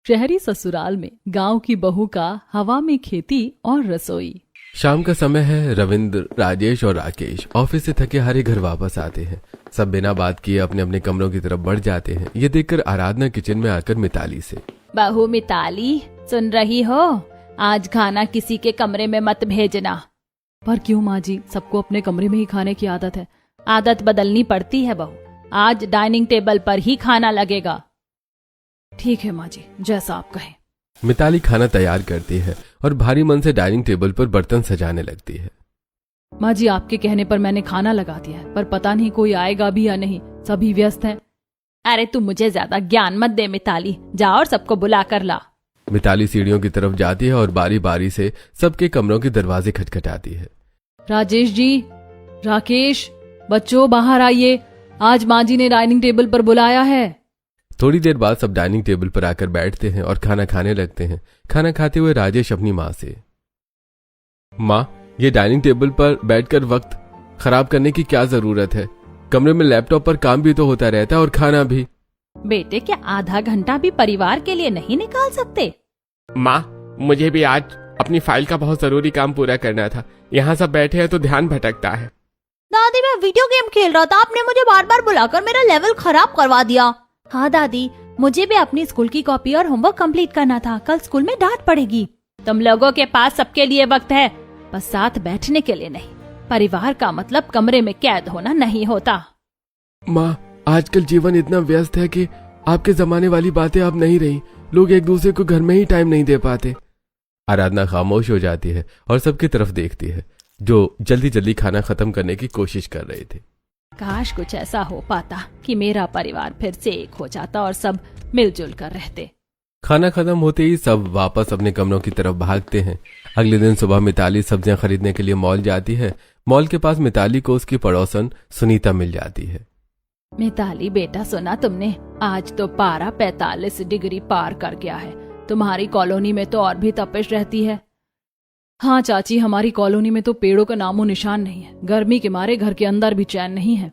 शहरी ससुराल में गांव की बहू का हवा में खेती और रसोई। शाम का समय है। रविंद्र, राजेश और राकेश ऑफिस से थके हारे घर वापस आते हैं। सब बिना बात किए अपने अपने कमरों की तरफ बढ़ जाते हैं। ये देखकर आराधना किचन में आकर मिताली से, बहू मिताली, सुन रही हो? आज खाना किसी के कमरे में मत भेजना। पर क्यों माँ जी, सबको अपने कमरे में ही खाने की आदत है। आदत बदलनी पड़ती है बहू। आज डाइनिंग टेबल पर ही खाना लगेगा। ठीक है माँ जी, जैसा आप कहें। मिताली खाना तैयार करती है और भारी मन से डाइनिंग टेबल पर बर्तन सजाने लगती है। माँ जी, आपके कहने पर मैंने खाना लगा दिया है, पर पता नहीं कोई आएगा भी या नहीं। सभी व्यस्त हैं। अरे तू मुझे ज्यादा ज्ञान मत दे मिताली, जा और सबको बुला कर ला। मिताली सीढ़ियों की तरफ जाती है और बारी बारी से सबके कमरों के दरवाजे खटखटाती है। राजेश जी, राकेश, बच्चों बाहर आइए, आज माँ जी ने डाइनिंग टेबल पर बुलाया है। थोड़ी देर बाद सब डाइनिंग टेबल पर आकर बैठते हैं और खाना खाने लगते हैं। खाना खाते हुए राजेश अपनी माँ से, माँ, ये डाइनिंग टेबल पर बैठकर वक्त खराब करने की क्या जरूरत है? कमरे में लैपटॉप पर काम भी तो होता रहता है और खाना भी। बेटे, क्या आधा घंटा भी परिवार के लिए नहीं निकाल सकते? माँ, मुझे भी आज अपनी फाइल का बहुत जरूरी काम पूरा करना था। यहाँ सब बैठे हैं तो ध्यान भटकता है। दादी, मैं वीडियो गेम खेल रहा था, आपने मुझे बार बार बुलाकर मेरा लेवल खराब करवा दिया। हाँ दादी, मुझे भी अपनी स्कूल की कॉपी और होमवर्क कंप्लीट करना था। कल स्कूल में डांट पड़ेगी। तुम लोगों के पास सबके लिए वक्त है, बस साथ बैठने के लिए नहीं। परिवार का मतलब कमरे में कैद होना नहीं होता। माँ, आजकल जीवन इतना व्यस्त है कि आपके जमाने वाली बातें अब नहीं रही। लोग एक दूसरे को घर में ही टाइम नहीं दे पाते। आराधना खामोश हो जाती है और सबकी तरफ देखती है, जो जल्दी जल्दी खाना खत्म करने की कोशिश कर रहे थे। काश कुछ ऐसा हो पाता कि मेरा परिवार फिर से एक हो जाता और सब मिलजुल कर रहते। खाना खत्म होते ही सब वापस अपने कमरों की तरफ भागते हैं। अगले दिन सुबह मिताली सब्जियां खरीदने के लिए मॉल जाती है। मॉल के पास मिताली को उसकी पड़ोसन सुनीता मिल जाती है। मिताली बेटा, सुना तुमने? आज तो पारा 45 डिग्री पार कर गया है। तुम्हारी कॉलोनी में तो और भी तपिश रहती है। हाँ चाची, हमारी कॉलोनी में तो पेड़ों का नामो निशान नहीं है। गर्मी के मारे घर के अंदर भी चैन नहीं है।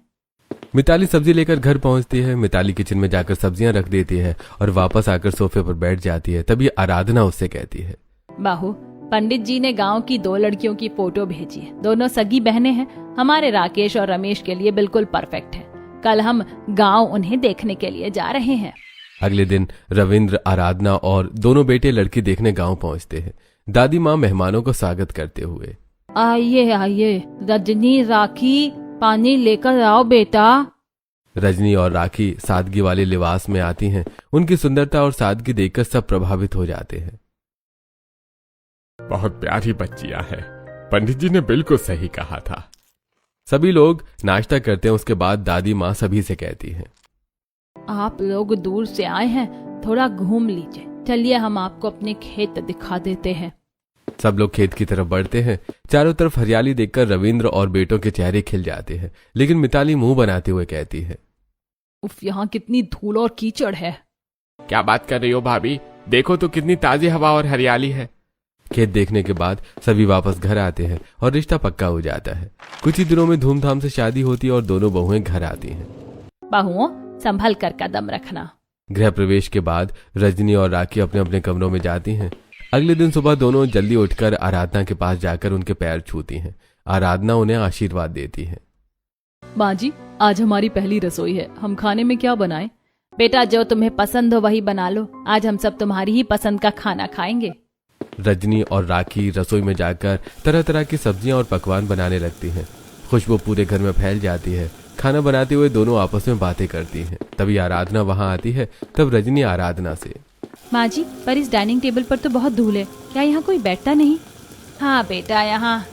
मिताली सब्जी लेकर घर पहुंचती है। मिताली किचन में जाकर सब्जियां रख देती है और वापस आकर सोफे पर बैठ जाती है। तभी आराधना उससे कहती है, बाहू, पंडित जी ने गांव की 2 लड़कियों की फोटो भेजी है। दोनों सगी बहनें हैं। हमारे राकेश और रमेश के लिए बिल्कुल परफेक्ट है। कल हम गांव उन्हें देखने के लिए जा रहे हैं। अगले दिन रविंद्र, आराधना और दोनों बेटे लड़की देखने गांव पहुंचते हैं। दादी माँ मेहमानों को स्वागत करते हुए, आइए आइए, रजनी, राखी, पानी लेकर आओ बेटा। रजनी और राखी सादगी वाले लिबास में आती हैं। उनकी सुंदरता और सादगी देखकर सब प्रभावित हो जाते हैं। बहुत प्यारी बच्चियां हैं। पंडित जी ने बिल्कुल सही कहा था। सभी लोग नाश्ता करते हैं। उसके बाद दादी माँ सभी से कहती हैं, आप लोग दूर से आए हैं, थोड़ा घूम लीजिए। चलिए हम आपको अपने खेत दिखा देते हैं। सब लोग खेत की तरफ बढ़ते हैं। चारों तरफ हरियाली देखकर रविंद्र और बेटों के चेहरे खिल जाते हैं। लेकिन मिताली मुंह बनाते हुए कहती है, उफ, यहाँ कितनी धूल और कीचड़ है। क्या बात कर रही हो भाभी? देखो तो कितनी ताजी हवा और हरियाली है। खेत देखने के बाद सभी वापस घर आते हैं और रिश्ता पक्का हो जाता है। कुछ ही दिनों में धूमधाम से शादी होती है और दोनों बहुएं घर आती हैं। बहुओं, संभल कर कदम रखना। गृह प्रवेश के बाद रजनी और राखी अपने अपने कमरों में जाती हैं। अगले दिन सुबह दोनों जल्दी उठकर आराधना के पास जाकर उनके पैर छूती हैं। आराधना उन्हें आशीर्वाद देती है। माँ जी, आज हमारी पहली रसोई है। हम खाने में क्या बनाएं? बेटा, जो तुम्हें पसंद हो वही बना लो। आज हम सब तुम्हारी ही पसंद का खाना खाएंगे। रजनी और राखी रसोई में जाकर तरह तरह की सब्जियां और पकवान बनाने लगती हैं। खुशबू पूरे घर में फैल जाती है। खाना बनाते हुए दोनों आपस में बातें करती हैं। तभी आराधना वहां आती है। तब रजनी आराधना से, माँ जी, पर इस डाइनिंग टेबल पर तो बहुत धूल है। क्या यहाँ कोई बैठता नहीं? हाँ बेटा, यहाँ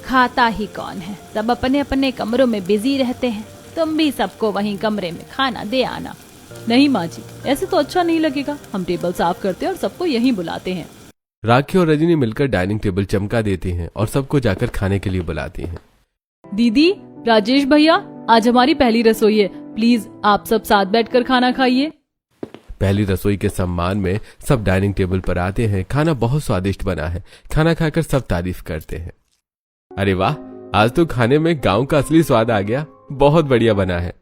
खाता ही कौन है। सब अपने अपने कमरों में बिजी रहते हैं। तुम भी सबको वहीं कमरे में खाना दे आना। नहीं माँ जी, ऐसे तो अच्छा नहीं लगेगा। हम टेबल साफ करते हैं और सबको यहीं बुलाते हैं। राखी और रजनी मिलकर डाइनिंग टेबल चमका देती हैं और सबको जाकर खाने के लिए बुलाती हैं। दीदी, राजेश भैया, आज हमारी पहली रसोई है। प्लीज आप सब साथ बैठकर खाना खाइए। पहली रसोई के सम्मान में सब डाइनिंग टेबल पर आते हैं। खाना बहुत स्वादिष्ट बना है। खाना खाकर सब तारीफ करते हैं। अरे वाह, आज तो खाने में गांव का असली स्वाद आ गया। बहुत बढ़िया बना है।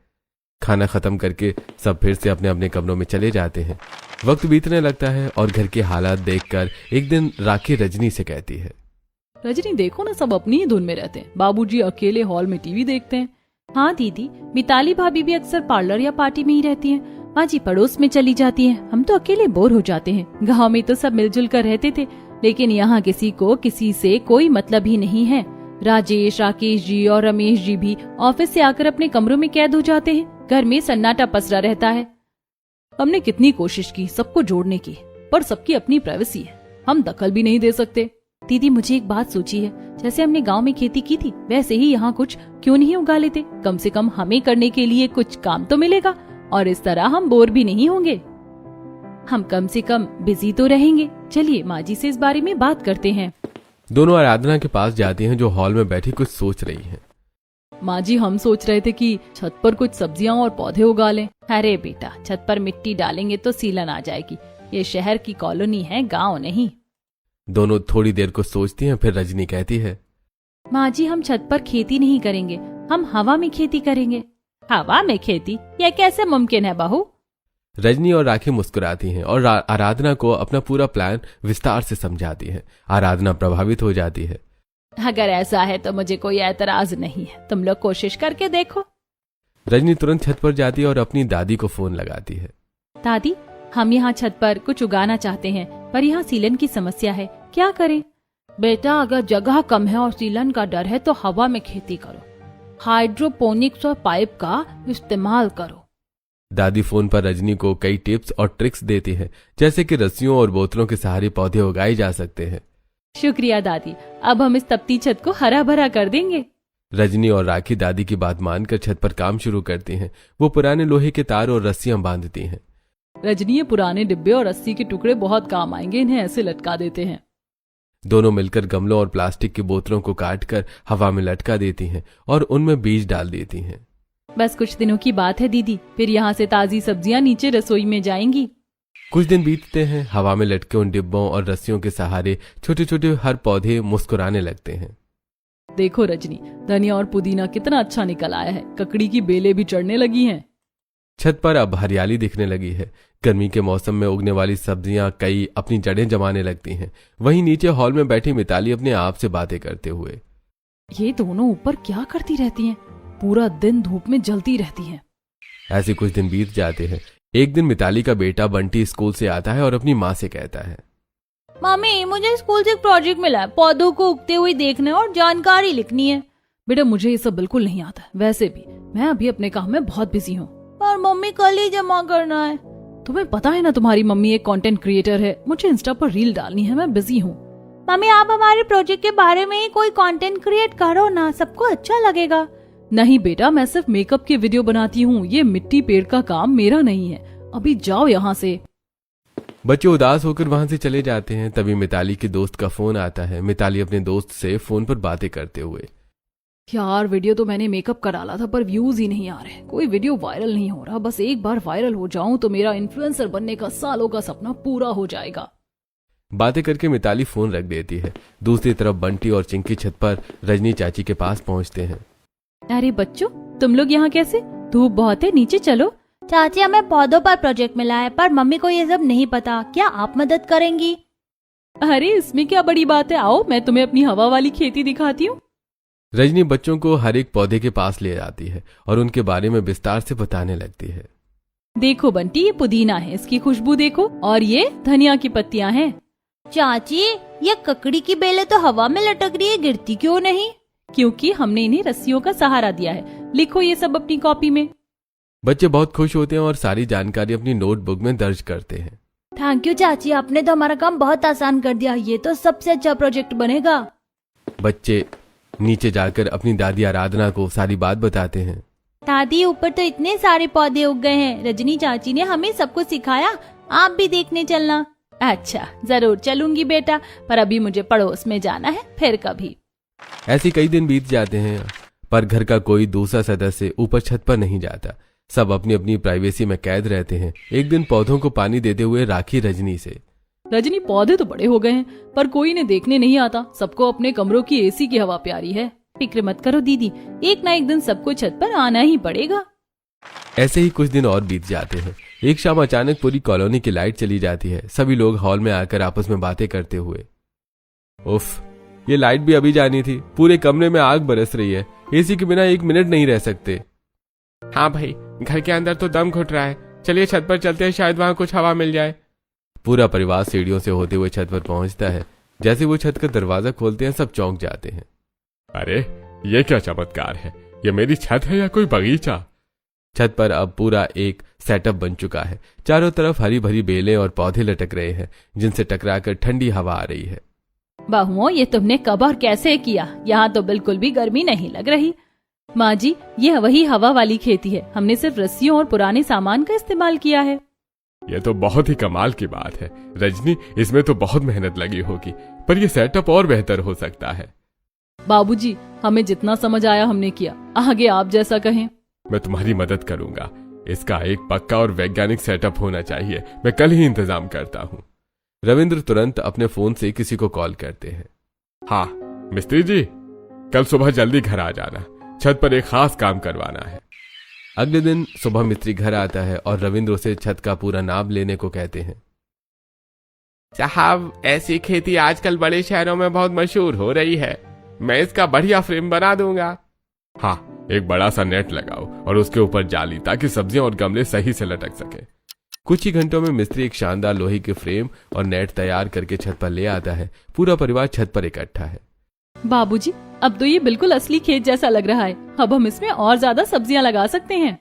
खाना खत्म करके सब फिर से अपने अपने कमरों में चले जाते हैं। वक्त बीतने लगता है और घर के हालात देखकर एक दिन राखी रजनी से कहती है, रजनी देखो ना, सब अपनी ही धुन में रहते हैं। बाबूजी अकेले हॉल में टीवी देखते हैं। हाँ दीदी, मिताली भाभी भी अक्सर पार्लर या पार्टी में ही रहती हैं। माँ जी पड़ोस में चली जाती हैं। हम तो अकेले बोर हो जाते हैं। गाँव में तो सब मिलजुल कर रहते थे, लेकिन यहाँ किसी को किसी से कोई मतलब ही नहीं है। राजेश, राकेश जी और रमेश जी भी ऑफिस से आकर अपने कमरों में कैद हो जाते हैं। घर में सन्नाटा पसरा रहता है। हमने कितनी कोशिश की सबको जोड़ने की, पर सबकी अपनी प्राइवेसी है, हम दखल भी नहीं दे सकते। दीदी मुझे एक बात सोची है, जैसे हमने गांव में खेती की थी वैसे ही यहाँ कुछ क्यों नहीं उगा लेते। कम से कम हमें करने के लिए कुछ काम तो मिलेगा और इस तरह हम बोर भी नहीं होंगे। हम कम से कम बिजी तो रहेंगे। चलिए माँ जी से इस बारे में बात करते हैं। दोनों आराधना के पास जाती हैं जो हॉल में बैठी कुछ सोच रही है। माँ जी हम सोच रहे थे कि छत पर कुछ सब्जियां और पौधे उगा लें। अरे बेटा, छत पर मिट्टी डालेंगे तो सीलन आ जाएगी। ये शहर की कॉलोनी है, गांव नहीं। दोनों थोड़ी देर को सोचती हैं, फिर रजनी कहती है, माँ जी हम छत पर खेती नहीं करेंगे, हम हवा में खेती करेंगे। हवा में खेती? यह कैसे मुमकिन है बहू? रजनी और राखी मुस्कुराती हैं और आराधना को अपना पूरा प्लान विस्तार से समझाती है। आराधना प्रभावित हो जाती है। अगर ऐसा है तो मुझे कोई ऐतराज नहीं है, तुम लोग कोशिश करके देखो। रजनी तुरंत छत पर जाती है और अपनी दादी को फोन लगाती है। दादी, हम यहाँ छत पर कुछ उगाना चाहते हैं, पर यहाँ सीलन की समस्या है, क्या करें? बेटा, अगर जगह कम है और सीलन का डर है तो हवा में खेती करो, हाइड्रोपोनिक्स और पाइप का इस्तेमाल करो। दादी फोन पर रजनी को कई टिप्स और ट्रिक्स देती है, जैसे कि रस्सियों और बोतलों के सहारे पौधे उगाए जा सकते हैं। शुक्रिया दादी, अब हम इस तपती छत को हरा भरा कर देंगे। रजनी और राखी दादी की बात मानकर छत पर काम शुरू करती हैं। वो पुराने लोहे के तार और रस्सियां बांधती हैं। रजनी, ये पुराने डिब्बे और रस्सी के टुकड़े बहुत काम आएंगे, इन्हें ऐसे लटका देते हैं। दोनों मिलकर गमलों और प्लास्टिक की बोतलों को काटकर हवा में लटका देती हैं और उनमें बीज डाल देती हैं। बस कुछ दिनों की बात है दीदी, फिर यहाँ से ताजी सब्जियां नीचे रसोई में जाएंगी। कुछ दिन बीतते हैं। हवा में लटके उन डिब्बों और रस्सियों के सहारे छोटे छोटे हर पौधे मुस्कुराने लगते हैं। देखो रजनी, धनिया और पुदीना कितना अच्छा निकल आया है, ककड़ी की बेलें भी चढ़ने लगी हैं। छत पर अब हरियाली दिखने लगी है। गर्मी के मौसम में उगने वाली सब्जियां कई अपनी जड़ें जमाने लगती हैं। वहीं नीचे हॉल में बैठी मिताली अपने आप से बातें करते हुए, ये दोनों ऊपर क्या करती रहती हैं? पूरा दिन धूप में जलती रहती हैं। ऐसे कुछ दिन बीत जाते हैं। एक दिन मिताली का बेटा बंटी स्कूल से आता है और अपनी माँ से कहता है, मम्मी, मुझे स्कूल से एक प्रोजेक्ट मिला है, पौधों को उगते हुए देखना है और जानकारी लिखनी है। बेटा, मुझे ये सब बिल्कुल नहीं आता। वैसे भी मैं अभी अपने काम में बहुत बिजी हूँ। पर मम्मी, कल ही जमा करना है। तुम्हें पता है ना, तुम्हारी मम्मी एक कंटेंट क्रिएटर है, मुझे इंस्टा पर रील डालनी है, मैं बिजी हूँ। मम्मी, आप हमारे प्रोजेक्ट के बारे में ही कोई कंटेंट क्रिएट करो ना, सबको अच्छा लगेगा। नहीं बेटा, मैं सिर्फ मेकअप की वीडियो बनाती हूँ, ये मिट्टी पेड़ का काम मेरा नहीं है। अभी जाओ यहाँ से। बच्चे उदास होकर वहां से चले जाते हैं। तभी मिताली के दोस्त का फोन आता है। मिताली अपने दोस्त से फोन पर बातें करते हुए, यार वीडियो तो मैंने मेकअप का डाला था पर व्यूज ही नहीं आ रहे, कोई वीडियो वायरल नहीं हो रहा। बस एक बार वायरल हो जाऊं तो मेरा इन्फ्लुएंसर बनने का सालों का सपना पूरा हो जाएगा। बातें करके मिताली फोन रख देती है। दूसरी तरफ बंटी और चिंकी छत पर रजनी चाची के पास पहुंचते हैं। अरे बच्चों, तुम लोग यहाँ कैसे? धूप बहुत है, नीचे चलो। चाची, हमें पौधों पर प्रोजेक्ट मिला है, पर मम्मी को ये सब नहीं पता, क्या आप मदद करेंगी? अरे इसमें क्या बड़ी बात है, आओ मैं तुम्हें अपनी हवा वाली खेती दिखाती हूँ। रजनी बच्चों को हर एक पौधे के पास ले जाती है और उनके बारे में विस्तार से बताने लगती है। देखो बंटी, ये पुदीना है, इसकी खुशबू देखो, और ये धनिया की पत्तियां हैं। चाची, ये ककड़ी की बेलें तो हवा में लटक रही है, गिरती क्यों नहीं? क्योंकि हमने इन्हें रस्सियों का सहारा दिया है। लिखो ये सब अपनी कॉपी में। बच्चे बहुत खुश होते हैं और सारी जानकारी अपनी नोटबुक में दर्ज करते हैं। थैंक यू चाची, आपने तो हमारा काम बहुत आसान कर दिया, ये तो सबसे अच्छा प्रोजेक्ट बनेगा। बच्चे नीचे जाकर अपनी दादी आराधना को सारी बात बताते हैं। दादी, ऊपर तो इतने सारे पौधे उग गए हैं, रजनी चाची ने हमें सब कुछ सिखाया, आप भी देखने चलना। अच्छा, जरूर चलूंगी बेटा, पर अभी मुझे पड़ोस में जाना है, फिर कभी। ऐसे कई दिन बीत जाते हैं, पर घर का कोई दूसरा सदस्य ऊपर छत पर नहीं जाता। सब अपनी अपनी प्राइवेसी में कैद रहते हैं। एक दिन पौधों को पानी देते हुए राखी रजनी से, रजनी, पौधे तो बड़े हो गए हैं, पर कोई इन्हें देखने नहीं आता। सबको अपने कमरों की एसी की हवा प्यारी है। फिक्र मत करो दीदी, एक ना एक दिन सबको छत पर आना ही पड़ेगा। ऐसे ही कुछ दिन और बीत जाते हैं। एक शाम अचानक पूरी कॉलोनी की लाइट चली जाती है। सभी लोग हॉल में आकर आपस में बातें करते हुए, उफ, ये लाइट भी अभी जानी थी। पूरे कमरे में आग बरस रही है। एसी के बिना 1 मिनट नहीं रह सकते। हाँ भाई, घर के अंदर तो दम घुट रहा है। चलिए छत पर चलते हैं, शायद वहां कुछ हवा मिल जाए। पूरा परिवार सीढ़ियों से होते हुए छत पर पहुंचता है। जैसे वो छत का दरवाजा खोलते हैं, सब चौंक जाते हैं। अरे ये क्या चमत्कार है, ये मेरी छत है या कोई बगीचा। छत पर अब पूरा एक सेटअप बन चुका है। चारों तरफ हरी भरी बेलें और पौधे लटक रहे हैं, जिनसे टकराकर ठंडी हवा आ रही है। बहुओं, ये तुमने कब और कैसे किया? यहाँ तो बिल्कुल भी गर्मी नहीं लग रही। माँ जी, ये वही हवा वाली खेती है। हमने सिर्फ रस्सियों और पुराने सामान का इस्तेमाल किया है। ये तो बहुत ही कमाल की बात है रजनी, इसमें तो बहुत मेहनत लगी होगी, पर ये सेटअप और बेहतर हो सकता है। बाबूजी, हमें जितना समझ आया हमने किया, आगे आप जैसा कहें। मैं तुम्हारी मदद करूंगा। इसका एक पक्का और वैज्ञानिक सेटअप होना चाहिए। मैं कल ही इंतजाम करता हूँ। रविंद्र तुरंत अपने फोन से किसी को कॉल करते हैं। हाँ मिस्त्री जी, कल सुबह जल्दी घर आ जाना, छत पर एक खास काम करवाना है। अगले दिन सुबह मिस्त्री घर आता है और रविंद्र उसे छत का पूरा नाप लेने को कहते हैं। साहब, ऐसी खेती आजकल बड़े शहरों में बहुत मशहूर हो रही है। मैं इसका बढ़िया फ्रेम बना दूंगा। हाँ, एक बड़ा सा नेट लगाओ और उसके ऊपर जाली, ताकि सब्जियां और गमले सही से लटक सके। कुछ ही घंटों में मिस्त्री एक शानदार लोहे के फ्रेम और नेट तैयार करके छत पर ले आता है। पूरा परिवार छत पर इकट्ठा है। बाबूजी, अब तो ये बिल्कुल असली खेत जैसा लग रहा है। अब हम इसमें और ज्यादा सब्जियां लगा सकते हैं।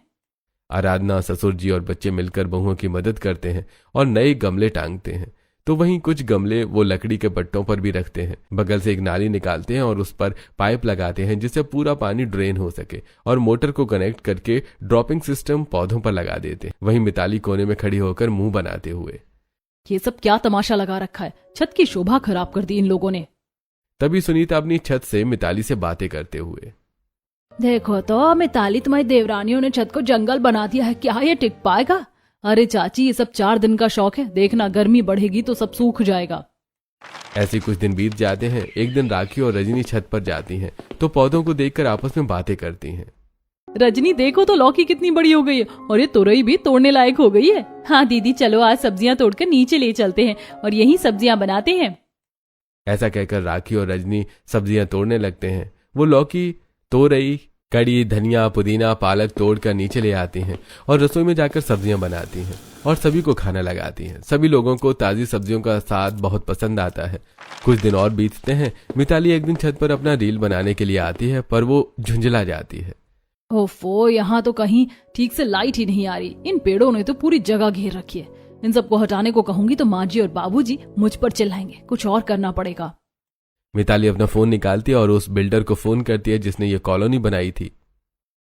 आराधना, ससुर जी और बच्चे मिलकर बहुओं की मदद करते हैं और नए गमले टांगते हैं। तो वहीं कुछ गमले वो लकड़ी के पट्टों पर भी रखते हैं। बगल से एक नाली निकालते हैं और उस पर पाइप लगाते हैं, जिससे पूरा पानी ड्रेन हो सके, और मोटर को कनेक्ट करके ड्रॉपिंग सिस्टम पौधों पर लगा देते हैं। वहीं मिताली कोने में खड़ी होकर मुंह बनाते हुए, ये सब क्या तमाशा लगा रखा है? छत की शोभा खराब कर दी इन लोगों ने। तभी सुनीता अपनी छत से मिताली से बातें करते हुए, देखो तो मिताली, तुम्हारी देवरानियों ने छत को जंगल बना दिया है। क्या ये टिक पाएगा? अरे चाची, ये सब 4 दिन का शौक है। देखना, गर्मी बढ़ेगी तो सब सूख जाएगा। ऐसे कुछ दिन बीत जाते हैं। एक दिन राखी और रजनी छत पर जाती हैं तो पौधों को देखकर आपस में बातें करती हैं। रजनी, देखो तो लौकी कितनी बड़ी हो गई है, और ये तुरई भी तोड़ने लायक हो गई है। हाँ दीदी, चलो आज सब्जियां तोड़कर नीचे ले चलते हैं और यही सब्जियां बनाते हैं। ऐसा कहकर राखी और रजनी सब्जियां तोड़ने लगते हैं। वो लौकी, तोरई, कड़ी, धनिया, पुदीना, पालक तोड़कर नीचे ले आती हैं और रसोई में जाकर सब्जियां बनाती हैं और सभी को खाना लगाती हैं। सभी लोगों को ताजी सब्जियों का स्वाद बहुत पसंद आता है। कुछ दिन और बीतते हैं। मिताली एक दिन छत पर अपना रील बनाने के लिए आती है, पर वो झुंझला जाती है। ओफो, यहाँ तो कहीं ठीक से लाइट ही नहीं आ रही। इन पेड़ों ने तो पूरी जगह घेर रखी है। इन सबको हटाने को कहूंगी तो माँ जी और बाबूजी मुझ पर चिल्लाएंगे। कुछ और करना पड़ेगा। मिताली अपना फोन निकालती है और उस बिल्डर को फोन करती है जिसने ये कॉलोनी बनाई थी।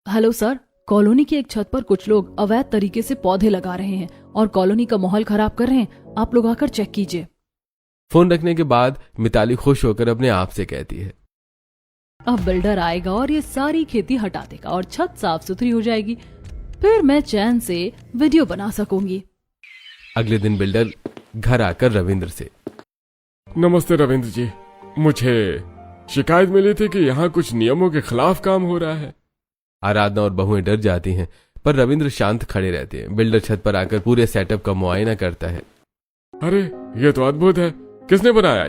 हेलो सर, कॉलोनी की एक छत पर कुछ लोग अवैध तरीके से पौधे लगा रहे हैं और कॉलोनी का माहौल खराब कर रहे हैं। आप लोग आकर चेक कीजिए। फोन रखने के बाद मिताली खुश होकर अपने आप से कहती है, अब बिल्डर आएगा और ये सारी खेती हटा देगा और छत साफ सुथरी हो जाएगी। फिर मैं चैन से वीडियो बना सकूंगी। अगले दिन बिल्डर घर आकर रविंद्र से, नमस्ते रविंद्र जी, मुझे शिकायत मिली थी कि यहाँ कुछ नियमों के खिलाफ काम हो रहा है। आराधना और बहुएं डर जाती हैं, पर रविंद्र शांत खड़े रहते हैं। बिल्डर छत पर आकर पूरे सेटअप का मुआयना करता है। अरे ये तो अद्भुत है, किसने बनाया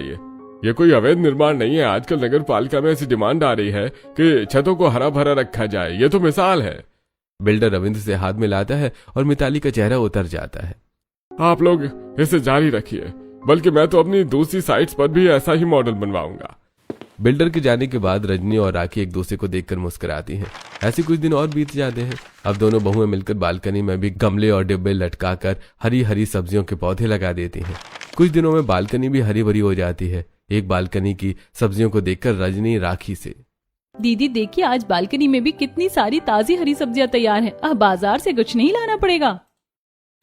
ये कोई अवैध निर्माण नहीं है। आजकल नगर पालिका में ऐसी डिमांड आ रही है कि छतों को हरा भरा रखा जाए। ये तो मिसाल है। बिल्डर रविंद्र से हाथ मिलाता है और मिताली का चेहरा उतर जाता है। आप लोग इसे जारी रखिए, बल्कि मैं तो अपनी दूसरी साइट्स पर भी ऐसा ही मॉडल बनवाऊंगा। बिल्डर के जाने के बाद रजनी और राखी एक दूसरे को देखकर मुस्कुराती हैं। ऐसे कुछ दिन और बीत जाते हैं। अब दोनों बहुएं मिलकर बालकनी में भी गमले और डिब्बे लटकाकर हरी हरी सब्जियों के पौधे लगा देती हैं। कुछ दिनों में बालकनी भी हरी भरी हो जाती है। एक बालकनी की सब्जियों को देखकर रजनी राखी से, दीदी देखिए, आज बालकनी में भी कितनी सारी ताजी हरी सब्जियां तैयार हैं। अब बाजार से कुछ नहीं लाना पड़ेगा।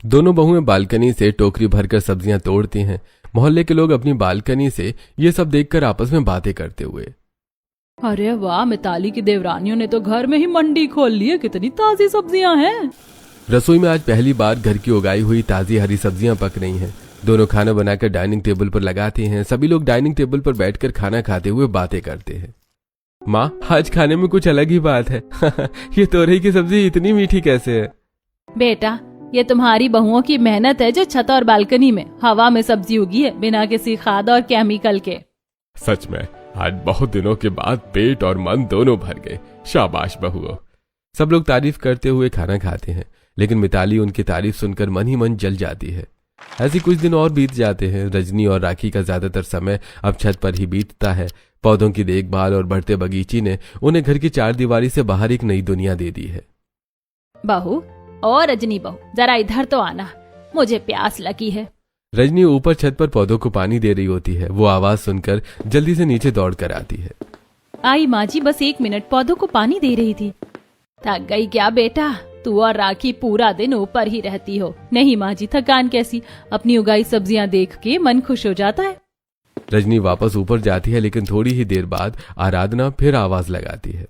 दोनों बहुएं बालकनी से टोकरी भरकर सब्जियां तोड़ती हैं। मोहल्ले के लोग अपनी बालकनी से ये सब देखकर आपस में बातें करते हुए, अरे वाह, मिताली की देवरानियों ने तो घर में ही मंडी खोल ली है। कितनी ताजी सब्जियां हैं। रसोई में आज पहली बार घर की उगाई हुई ताजी हरी सब्जियां पक रही हैं। दोनों खाना बनाकर डाइनिंग टेबल पर लगाती हैं। सभी लोग डाइनिंग टेबल पर बैठकर खाना खाते हुए बातें करते हैं। माँ, आज खाने में कुछ अलग ही बात है। ये तोरई की सब्जी इतनी मीठी कैसे है? बेटा, ये तुम्हारी बहुओं की मेहनत है जो छत और बालकनी में हवा में सब्जी उगी है बिना किसी खाद और केमिकल के। सच में आज बहुत दिनों के बाद पेट और मन दोनों भर गए। शाबाश बहुओं। सब लोग तारीफ करते हुए खाना खाते हैं, लेकिन मिताली उनकी तारीफ सुनकर मन ही मन जल जाती है। ऐसे कुछ दिन और बीत जाते हैं। रजनी और राखी का ज्यादातर समय अब छत पर ही बीतता है। पौधों की देखभाल और बढ़ते बगीचे ने उन्हें घर की चारदीवारी से बाहर एक नई दुनिया दे दी है। बहू और रजनी बहू, जरा इधर तो आना, मुझे प्यास लगी है। रजनी ऊपर छत पर पौधों को पानी दे रही होती है। वो आवाज सुनकर जल्दी से नीचे दौड़ कर आती है। आई माँ जी, बस 1 मिनट, पौधों को पानी दे रही थी। थक गई क्या बेटा? तू और राखी पूरा दिन ऊपर ही रहती हो। नहीं माँ जी, थकान कैसी, अपनी उगाई सब्जियां देख के मन खुश हो जाता है। रजनी वापस ऊपर जाती है, लेकिन थोड़ी ही देर बाद आराधना फिर आवाज लगाती है।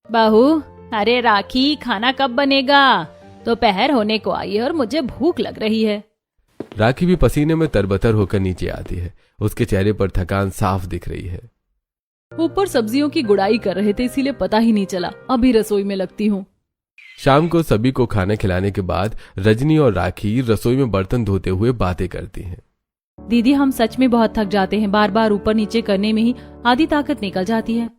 बहू, अरे राखी, खाना कब बनेगा? दोपहर होने को आई है और मुझे भूख लग रही है। राखी भी पसीने में तरबतर होकर नीचे आती है। उसके चेहरे पर थकान साफ दिख रही है। ऊपर सब्जियों की गुड़ाई कर रहे थे, इसीलिए पता ही नहीं चला। अभी रसोई में लगती हूँ। शाम को सभी को खाना खिलाने के बाद रजनी और राखी रसोई में बर्तन धोते हुए बातें करती हैं। दीदी, हम सच में बहुत थक जाते हैं। बार बार ऊपर नीचे करने में ही आधी ताकत निकल जाती है।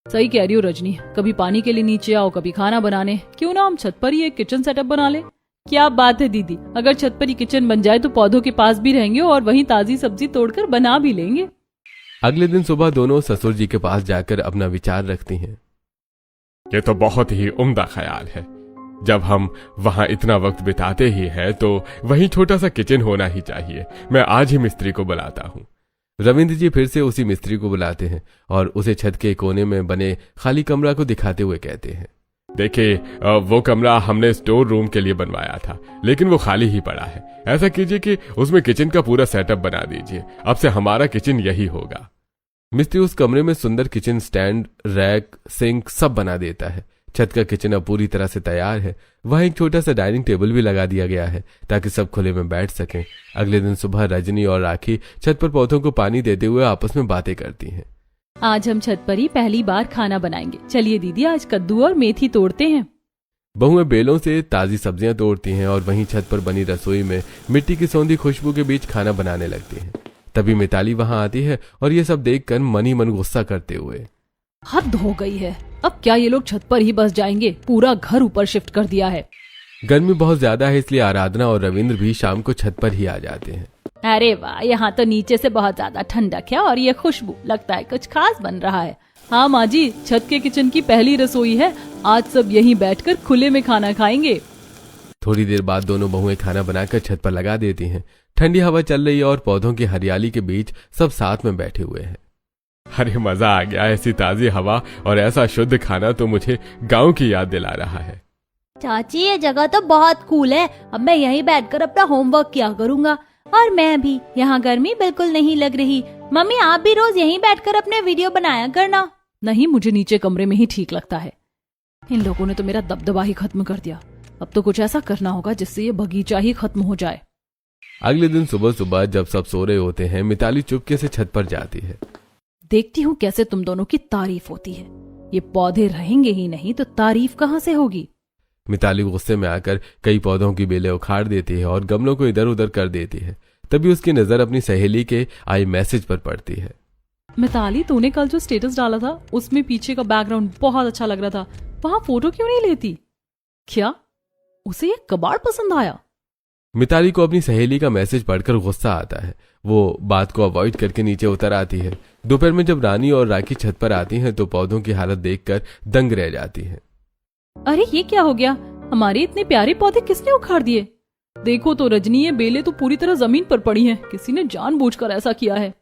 सही कह रही हो रजनी, कभी पानी के लिए नीचे आओ, कभी खाना बनाने। क्यों ना हम छत पर ही एक किचन सेटअप बना ले? क्या बात है दीदी, अगर छत पर ही किचन बन जाए तो पौधों के पास भी रहेंगे और वहीं ताजी सब्जी तोड़कर बना भी लेंगे। अगले दिन सुबह दोनों ससुर जी के पास जाकर अपना विचार रखती हैं। ये तो बहुत ही उम्दा ख्याल है। जब हम वहां इतना वक्त बिताते ही हैं तो वहीं छोटा सा किचन होना ही चाहिए। मैं आज ही मिस्त्री को बुलाता हूँ। रविंद्र जी फिर से उसी मिस्त्री को बुलाते हैं और उसे छत के कोने में बने खाली कमरा को दिखाते हुए कहते हैं, देखिए, वो कमरा हमने स्टोर रूम के लिए बनवाया था, लेकिन वो खाली ही पड़ा है। ऐसा कीजिए कि उसमें किचन का पूरा सेटअप बना दीजिए। अब से हमारा किचन यही होगा। मिस्त्री उस कमरे में सुंदर किचन स्टैंड, रैक, सिंक सब बना देता है। छत का किचन अब पूरी तरह से तैयार है। वहां एक छोटा सा डाइनिंग टेबल भी लगा दिया गया है ताकि सब खुले में बैठ सकें। अगले दिन सुबह रजनी और राखी छत पर पौधों को पानी देते हुए आपस में बातें करती हैं। आज हम छत पर ही पहली बार खाना बनाएंगे। चलिए दीदी, आज कद्दू और मेथी तोड़ते हैं। बहुएं बेलों से ताजी सब्जियां तोड़ती हैं और वहीं छत पर बनी रसोई में मिट्टी की सौंधी खुशबू के बीच खाना बनाने लगती हैं। तभी मिताली वहां आती है और ये सब देखकर मन ही मन गुस्सा करते हुए, हद हो गई है, अब क्या ये लोग छत पर ही बस जाएंगे? पूरा घर ऊपर शिफ्ट कर दिया है। गर्मी बहुत ज्यादा है, इसलिए आराधना और रविंद्र भी शाम को छत पर ही आ जाते हैं। अरे वाह, यहाँ तो नीचे से बहुत ज्यादा ठंडक है और ये खुशबू, लगता है कुछ खास बन रहा है। हाँ माँ जी, छत के किचन की पहली रसोई है। आज सब यहीं बैठकर खुले में खाना खाएंगे। थोड़ी देर बाद दोनों बहुएं खाना बनाकर छत पर लगा देती हैं। ठंडी हवा चल रही है और पौधों की हरियाली के बीच सब साथ में बैठे हुए हैं। अरे मजा आ गया। ऐसी ताजी हवा और ऐसा शुद्ध खाना तो मुझे गांव की याद दिला रहा है। चाची, ये जगह तो बहुत कूल है। अब मैं यहीं बैठकर अपना होमवर्क किया करूँगा। और मैं भी, यहाँ गर्मी बिल्कुल नहीं लग रही। मम्मी, आप भी रोज यहीं बैठकर अपने वीडियो बनाया करना। नहीं, मुझे नीचे कमरे में ही ठीक लगता है। इन लोगों ने तो मेरा दबदबा ही खत्म कर दिया। अब तो कुछ ऐसा करना होगा जिससे ये बगीचा ही खत्म हो जाए। अगले दिन सुबह सुबह जब सब सो रहे होते हैं, मिताली चुपके से छत पर जाती है। देखती हूँ कैसे तुम दोनों की तारीफ होती है। ये पौधे रहेंगे ही नहीं तो तारीफ कहाँ से होगी? मिताली गुस्से में आकर कई पौधों की बेलें उखाड़ देती है और गमलों को इधर उधर कर देती है। तभी उसकी नजर अपनी सहेली के आई मैसेज पर पड़ती है। मिताली, तूने कल जो स्टेटस डाला था उसमें पीछे का बैकग्राउंड बहुत अच्छा लग रहा था। वहां फोटो क्यों नहीं लेती? क्या उसे ये कबाड़ पसंद आया? मिताली को अपनी सहेली का मैसेज पढ़कर गुस्सा आता है। वो बात को अवॉइड करके नीचे उतर आती है। दोपहर में जब रानी और राखी छत पर आती हैं तो पौधों की हालत देखकर दंग रह जाती हैं। अरे ये क्या हो गया? हमारे इतने प्यारे पौधे किसने उखाड़ दिए? देखो तो रजनी, ये बेलें तो पूरी तरह जमीन पर पड़ी हैं। किसी ने जानबूझकर ऐसा किया है।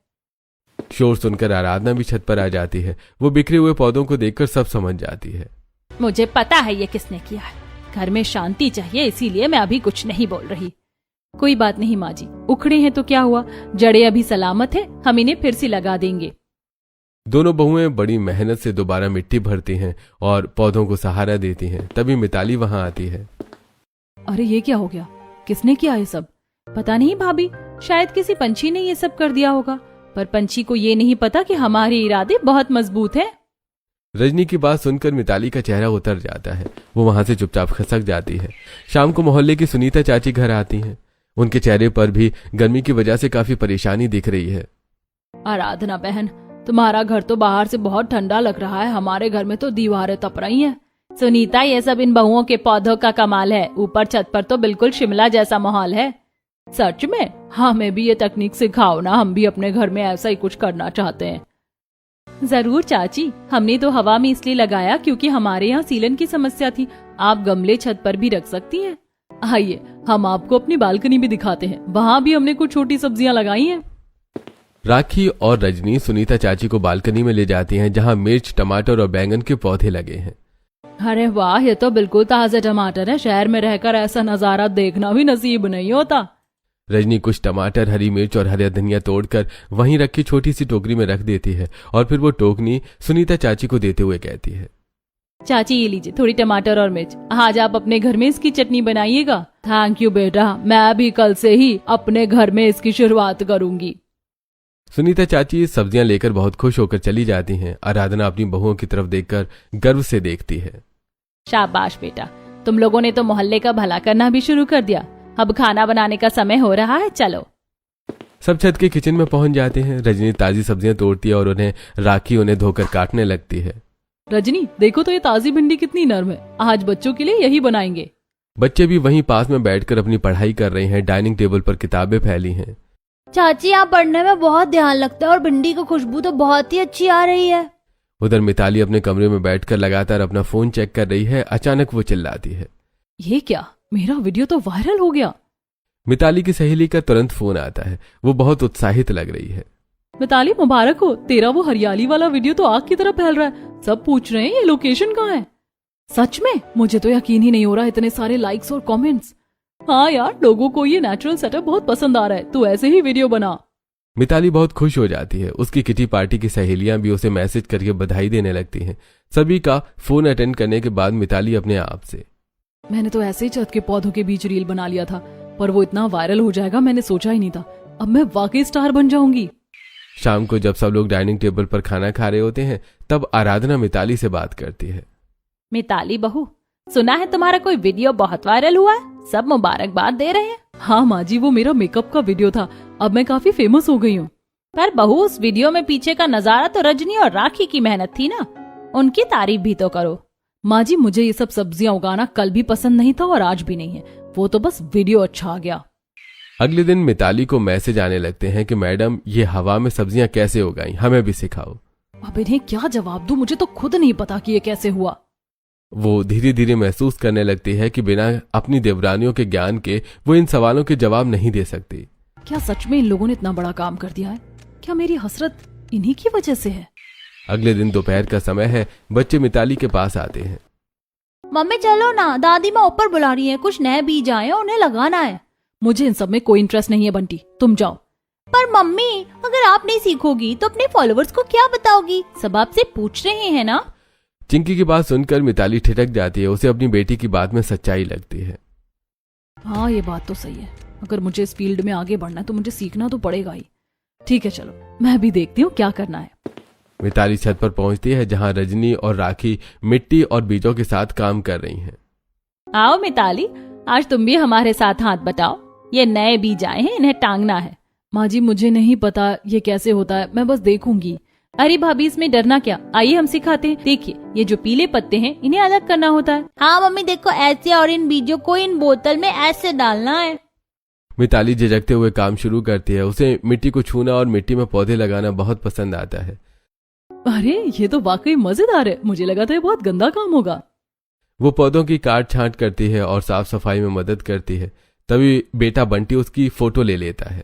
शोर सुनकर आराधना भी छत पर आ जाती है। वो बिखरे हुए पौधों को देखकर सब समझ जाती है। मुझे पता है ये किसने किया है। घर में शांति चाहिए, इसीलिए मैं अभी कुछ नहीं बोल रही। कोई बात नहीं माँ जी, उखड़े हैं तो क्या हुआ, जड़ें अभी सलामत है, हम इन्हें फिर से लगा देंगे। दोनों बहुएं बड़ी मेहनत से दोबारा मिट्टी भरती हैं और पौधों को सहारा देती हैं। तभी मिताली वहां आती है। अरे ये क्या हो गया? किसने किया ये सब? पता नहीं भाभी, शायद किसी पंछी ने ये सब कर दिया होगा। पर पंछी को ये नहीं पता कि हमारे इरादे बहुत मजबूत है। रजनी की बात सुनकर मिताली का चेहरा उतर जाता है। वो वहां से चुपचाप खसक जाती है। शाम को मोहल्ले की सुनीता चाची घर आती हैं। उनके चेहरे पर भी गर्मी की वजह से काफी परेशानी दिख रही है। आराधना बहन, तुम्हारा घर तो बाहर से बहुत ठंडा लग रहा है, हमारे घर में तो दीवारें तप रही हैं। सुनीता, ये सब इन बहुओं के पौधों का कमाल है। ऊपर छत पर तो बिल्कुल शिमला जैसा माहौल है। सच में? हमें भी ये तकनीक सिखाओ ना, हम भी अपने घर में ऐसा ही कुछ करना चाहते हैं। जरूर चाची, हमने तो हवा में इसलिए लगाया क्योंकि हमारे यहाँ सीलन की समस्या थी। आप गमले छत पर भी रख सकती हैं। आइए, हम आपको अपनी बालकनी भी दिखाते हैं, वहाँ भी हमने कुछ छोटी सब्जियां लगाई हैं। राखी और रजनी सुनीता चाची को बालकनी में ले जाती हैं, जहाँ मिर्च, टमाटर और बैंगन के पौधे लगे हैं। अरे वाह, ये तो बिल्कुल ताजा टमाटर है। शहर में रहकर ऐसा नजारा देखना भी नसीब नहीं होता। रजनी कुछ टमाटर, हरी मिर्च और हरा धनिया तोड़कर वहीं रखी छोटी सी टोकरी में रख देती है और फिर वो टोकनी सुनीता चाची को देते हुए कहती है, चाची ये लीजिए थोड़ी टमाटर और मिर्च, आज आप अपने घर में इसकी चटनी बनाइएगा। थैंक यू बेटा, मैं भी कल से ही अपने घर में इसकी शुरुआत करूंगी। सुनीता चाची सब्जियां लेकर बहुत खुश होकर चली जाती हैं। आराधना अपनी बहुओं की तरफ देखकर गर्व से देखती है। शाबाश बेटा, तुम लोगों ने तो मोहल्ले का भला करना भी शुरू कर दिया। अब खाना बनाने का समय हो रहा है, चलो। सब छत के किचन में पहुंच जाते हैं। रजनी ताजी सब्जियां तोड़ती है और उन्हें धोकर काटने लगती है। रजनी देखो तो ये ताजी भिंडी कितनी नरम है, आज बच्चों के लिए यही बनाएंगे। बच्चे भी वहीं पास में बैठकर अपनी पढ़ाई कर रहे हैं। डाइनिंग टेबल पर किताबें फैली हैं। चाची, यहाँ पढ़ने में बहुत ध्यान लगता है और भिंडी की खुशबू तो बहुत ही अच्छी आ रही है। उधर मिताली अपने कमरे में बैठकर लगातार अपना फोन चेक कर रही है। अचानक वो चिल्लाती है, ये क्या, मेरा वीडियो तो वायरल हो गया। मिताली की सहेली का तुरंत फोन आता है। वो बहुत उत्साहित लग रही है। मिताली मुबारक हो, तेरा वो हरियाली वाला वीडियो तो आग की तरह फैल रहा है। सब पूछ रहे हैं ये लोकेशन कहाँ है। सच में? मुझे तो यकीन ही नहीं हो रहा, इतने सारे लाइक्स और कमेंट्स। हाँ यार, लोगों को ये नेचुरल सेटअप बहुत पसंद आ रहा है, तू ऐसे ही वीडियो बना। मिताली बहुत खुश हो जाती है। उसकी किटी पार्टी की सहेलियां भी उसे मैसेज करके बधाई देने लगती हैं। सभी का फोन अटेंड करने के बाद मिताली अपने आप से, मैंने तो ऐसे ही छत के पौधों के बीच रील बना लिया था, पर वो इतना वायरल हो जाएगा मैंने सोचा ही नहीं था। अब मैं वाकई स्टार बन जाऊंगी। शाम को जब सब लोग डाइनिंग टेबल पर खाना खा रहे होते हैं, तब आराधना मिताली से बात करती है। मिताली बहू, सुना है तुम्हारा कोई वीडियो बहुत वायरल हुआ है, सब मुबारकबाद दे रहे हैं। हाँ माँ जी, वो मेरा मेकअप का वीडियो था, अब मैं काफी फेमस हो गई हूँ। पर बहू, उस वीडियो में पीछे का नजारा तो रजनी और राखी की मेहनत थी ना, उनकी तारीफ भी तो करो। माँ जी, मुझे ये सब सब्जियां उगाना कल भी पसंद नहीं था और आज भी नहीं है, वो तो बस वीडियो अच्छा आ गया। अगले दिन मिताली को मैसेज आने लगते हैं कि मैडम, ये हवा में सब्जियां कैसे उगाई, हमें भी सिखाओ। अब इन्हें क्या जवाब दूं, मुझे तो खुद नहीं पता कि ये कैसे हुआ। वो धीरे धीरे महसूस करने लगती है कि बिना अपनी देवरानियों के ज्ञान के वो इन सवालों के जवाब नहीं दे सकती। क्या सच में इन लोगों ने इतना बड़ा काम कर दिया है? क्या मेरी हसरत इन्हीं की वजह से है? अगले दिन दोपहर का समय है। बच्चे मिताली के पास आते हैं। मम्मी चलो ना, दादी माँ ऊपर बुला रही है, कुछ नए बीज आए हैं, उन्हें लगाना है। मुझे इन सब में कोई इंटरेस्ट नहीं है बंटी, तुम जाओ। पर मम्मी, अगर आप नहीं सीखोगी तो अपने फॉलोअर्स को क्या बताओगी? सब आपसे पूछ रहे हैं ना। चिंकी की बात सुनकर मिताली ठिठक जाती है। उसे अपनी बेटी की बात में सच्चाई लगती है। हाँ, ये बात तो सही है, अगर मुझे इस फील्ड में आगे बढ़ना है तो मुझे सीखना तो पड़ेगा ही। ठीक है, चलो मैं भी देखती हूँ क्या करना है। मिताली छत पर पहुंचती है, जहां रजनी और राखी मिट्टी और बीजों के साथ काम कर रही हैं। आओ मिताली, आज तुम भी हमारे साथ हाथ बटाओ। ये नए बीज आए हैं, इन्हें टांगना है। माँ जी, मुझे नहीं पता ये कैसे होता है, मैं बस देखूंगी। अरे भाभी, इसमें डरना क्या, आइए हम सिखाते हैं। देखिए, ये जो पीले पत्ते हैं इन्हें अलग करना होता है। हाँ मम्मी देखो, ऐसे, और इन बीजों को इन बोतल में ऐसे डालना है। मिताली झिझकते हुए काम शुरू करती है। उसे मिट्टी को छूना और मिट्टी में पौधे लगाना बहुत पसंद आता है। अरे ये तो वाकई मजेदार है, मुझे लगा था ये बहुत गंदा काम होगा। वो पौधों की काट छांट करती है और साफ सफाई में मदद करती है। तभी बेटा बंटी उसकी फोटो ले लेता है।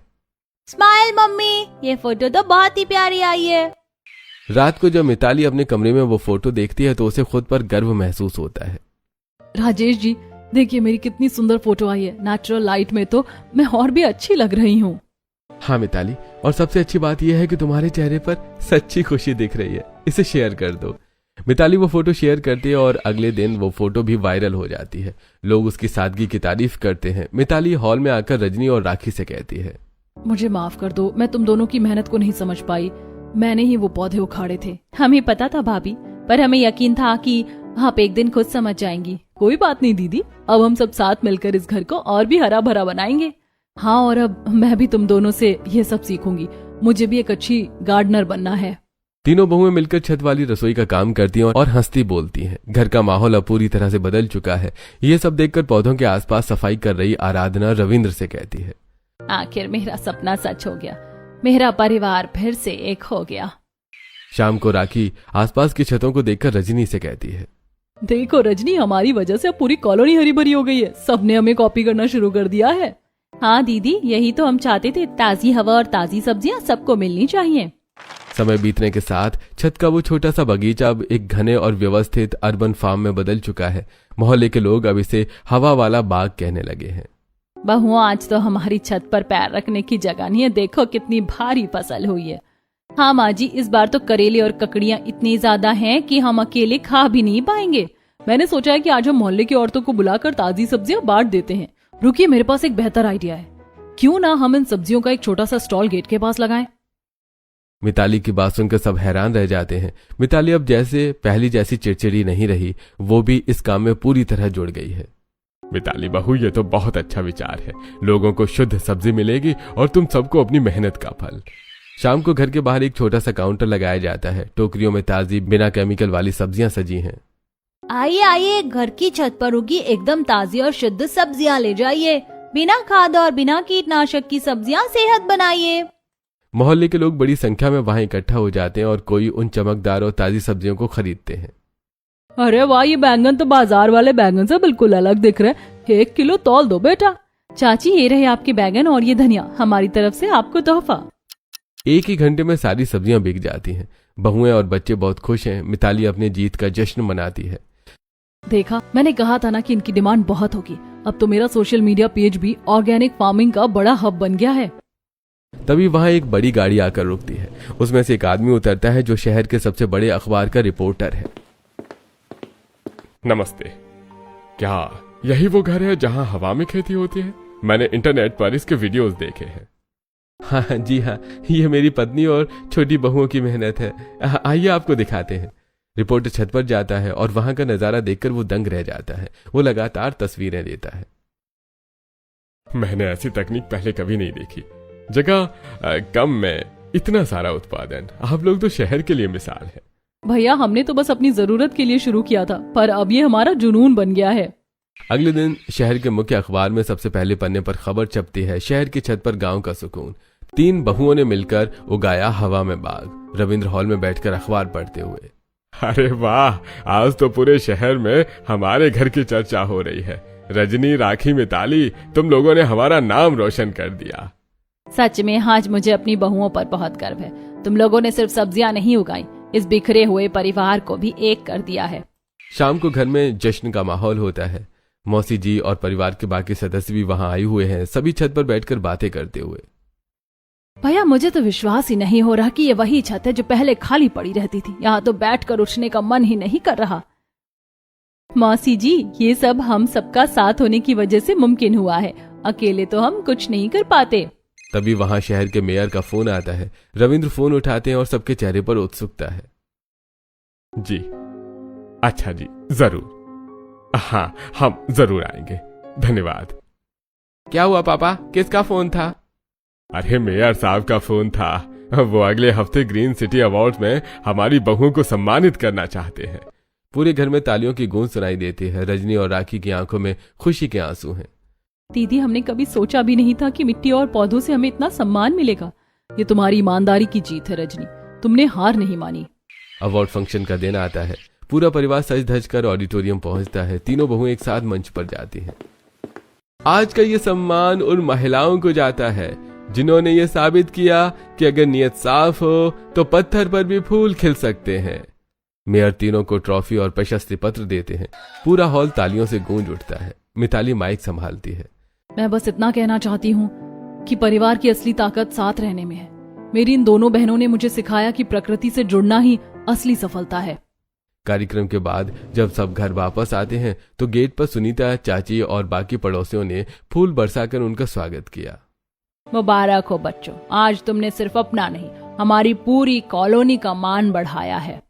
स्माइल मम्मी, ये फोटो तो बहुत ही प्यारी आई है। रात को जब मिताली अपने कमरे में वो फोटो देखती है तो उसे खुद पर गर्व महसूस होता है। राजेश जी, देखिए मेरी कितनी सुंदर फोटो आई है। नेचुरल लाइट में तो मैं और भी अच्छी लग रही हूँ। हाँ मिताली, और सबसे अच्छी बात यह है कि तुम्हारे चेहरे पर सच्ची खुशी दिख रही है। इसे शेयर कर दो। मिताली वो फोटो शेयर करती है और अगले दिन वो फोटो भी वायरल हो जाती है। लोग उसकी सादगी की तारीफ करते हैं। मिताली हॉल में आकर रजनी और राखी से कहती है, मुझे माफ कर दो, मैं तुम दोनों की मेहनत को नहीं समझ पाई। मैंने ही वो पौधे उखाड़े थे। हमें पता था भाभी, पर हमें यकीन था कि आप एक दिन खुद समझ जाएंगी। कोई बात नहीं दीदी, अब हम सब साथ मिलकर इस घर को और भी हरा भरा बनाएंगे। हाँ, और अब मैं भी तुम दोनों से ये सब सीखूंगी। मुझे भी एक अच्छी गार्डनर बनना है। तीनों बहुएं मिलकर छत वाली रसोई का काम करती हैं और हंसती बोलती हैं। घर का माहौल अब पूरी तरह से बदल चुका है। ये सब देखकर पौधों के आसपास सफाई कर रही आराधना रविंद्र से कहती है, आखिर मेरा सपना सच हो गया, मेरा परिवार फिर से एक हो गया। शाम को राखी आसपास की छतों को देखकर रजनी से कहती है, देखो रजनी, हमारी वजह से अब पूरी कॉलोनी हरी भरी हो गई है। सबने हमें कॉपी करना शुरू कर दिया है। हाँ दीदी, यही तो हम चाहते थे। ताजी हवा और ताजी सब्जियां सबको मिलनी चाहिए। समय बीतने के साथ छत का वो छोटा सा बगीचा अब एक घने और व्यवस्थित अर्बन फार्म में बदल चुका है। मोहल्ले के लोग अब इसे हवा वाला बाग कहने लगे हैं। बहुओं, आज तो हमारी छत पर पैर रखने की जगह नहीं है। देखो कितनी भारी फसल हुई है। हाँ माँ जी, इस बार तो करेले और ककड़ियाँ इतनी ज्यादा हैं कि हम अकेले खा भी नहीं पाएंगे। मैंने सोचा है कि आज हम मोहल्ले की औरतों को बुलाकर ताजी सब्जियां बांट देते हैं। रुकिए, मेरे पास एक बेहतर आइडिया है। क्यों ना हम इन सब्जियों का एक छोटा सा स्टॉल गेट के पास लगाएं? मिताली की बात सुनकर सब हैरान रह जाते हैं। मिताली अब जैसे पहली जैसी चिड़चिड़ी नहीं रही, वो भी इस काम में पूरी तरह जुड़ गई है। मिताली बहू, ये तो बहुत अच्छा विचार है। लोगों को शुद्ध सब्जी मिलेगी और तुम सबको अपनी मेहनत का फल। शाम को घर के बाहर एक छोटा सा काउंटर लगाया जाता है। टोकरियों में ताजी बिना केमिकल वाली सब्जियां सजी हैं। आइए आइए, घर की छत पर उगी एकदम ताजी और शुद्ध सब्जियां ले जाइए। बिना खाद और बिना कीटनाशक की सब्जियां सेहत बनाइए। मोहल्ले के लोग बड़ी संख्या में वहां इकट्ठा हो जाते हैं और कोई उन चमकदार और ताजी सब्जियों को खरीदते हैं। अरे वाह, ये बैंगन तो बाजार वाले बैंगन से बिल्कुल अलग दिख रहे हैं। 1 किलो तौल दो बेटा। चाची, ये रहे आपके बैंगन और ये धनिया, हमारी तरफ से आपको तोहफा। एक ही घंटे में सारी सब्जियां बिक जाती हैं। बहुएं और बच्चे बहुत खुश हैं। मिताली अपने जीत का जश्न मनाती है। देखा, मैंने कहा था ना कि इनकी डिमांड बहुत होगी। अब तो मेरा सोशल मीडिया पेज भी ऑर्गेनिक फार्मिंग का बड़ा हब बन गया है। तभी वहां एक बड़ी गाड़ी आकर रुकती है। उसमें से एक आदमी उतरता है जो शहर के सबसे बड़े अखबार का रिपोर्टर है। नमस्ते, क्या यही वो घर है जहां हवा में खेती होती है? मैंने इंटरनेट पर इसके वीडियोस देखे हैं। हाँ जी हाँ, ये मेरी पत्नी और छोटी बहुओं की मेहनत है। आइए आपको दिखाते हैं। रिपोर्टर छत पर जाता है और वहां का नजारा देखकर वो दंग रह जाता है। वो लगातार तस्वीरें लेता है। मैंने ऐसी तकनीक पहले कभी नहीं देखी। जगह कम में इतना सारा उत्पादन। आप लोग तो शहर के लिए मिसाल है। भैया, हमने तो बस अपनी जरूरत के लिए शुरू किया था, पर अब ये हमारा जुनून बन गया है। अगले दिन शहर के मुख्य अखबार में सबसे पहले पन्ने पर खबर छपती है, शहर की छत पर गांव का सुकून। 3 बहुओं ने मिलकर उगाया हवा में बाग। रविंद्र हॉल में बैठकर अखबार पढ़ते हुए, अरे वाह, आज तो पूरे शहर में हमारे घर की चर्चा हो रही है। रजनी, राखी, मिताली, तुम लोगों ने हमारा नाम रोशन कर दिया। सच में आज मुझे अपनी बहुओं पर बहुत गर्व है। तुम लोगों ने सिर्फ सब्जियां नहीं उगाई, इस बिखरे हुए परिवार को भी एक कर दिया है। शाम को घर में जश्न का माहौल होता है। मौसी जी और परिवार के बाकी सदस्य भी वहां आए हुए हैं, सभी छत पर बैठकर बातें करते हुए। भैया, मुझे तो विश्वास ही नहीं हो रहा कि ये वही छत है जो पहले खाली पड़ी रहती थी। यहाँ तो बैठकर उठने का मन ही नहीं कर रहा। मौसी जी, ये सब हम सबका साथ होने की वजह से मुमकिन हुआ है। अकेले तो हम कुछ नहीं कर पाते। तभी वहां शहर के मेयर का फोन आता है। रविंद्र फोन उठाते हैं और सबके चेहरे पर उत्सुकता है। जी, अच्छा जी, जरूर। हाँ, हम जरूर आएंगे। धन्यवाद। क्या हुआ पापा, किसका फोन था? अरे मेयर साहब का फोन था। वो अगले हफ्ते ग्रीन सिटी अवार्ड में हमारी बहुओं को सम्मानित करना चाहते हैं। पूरे घर में तालियों की गूंज सुनाई देती है। रजनी और राखी की आंखों में खुशी के आंसू हैं। दीदी, हमने कभी सोचा भी नहीं था कि मिट्टी और पौधों से हमें इतना सम्मान मिलेगा। ये तुम्हारी ईमानदारी की जीत है रजनी, तुमने हार नहीं मानी। अवार्ड फंक्शन का दिन आता है। पूरा परिवार सज धज कर ऑडिटोरियम पहुंचता है। तीनों बहुएं एक साथ मंच पर जाती हैं। आज का ये सम्मान उन महिलाओं को जाता है जिन्होंने ये साबित किया कि अगर नीयत साफ हो तो पत्थर पर भी फूल खिल सकते हैं। मेयर तीनों को ट्रॉफी और प्रशस्ति पत्र देते हैं। पूरा हॉल तालियों से गूंज उठता है। मिताली माइक संभालती है। मैं बस इतना कहना चाहती हूँ कि परिवार की असली ताकत साथ रहने में है। मेरी इन दोनों बहनों ने मुझे सिखाया कि प्रकृति से जुड़ना ही असली सफलता है। कार्यक्रम के बाद जब सब घर वापस आते हैं तो गेट पर सुनीता, चाची और बाकी पड़ोसियों ने फूल बरसाकर उनका स्वागत किया। मुबारक हो बच्चों, आज तुमने सिर्फ अपना नहीं, हमारी पूरी कॉलोनी का मान बढ़ाया है।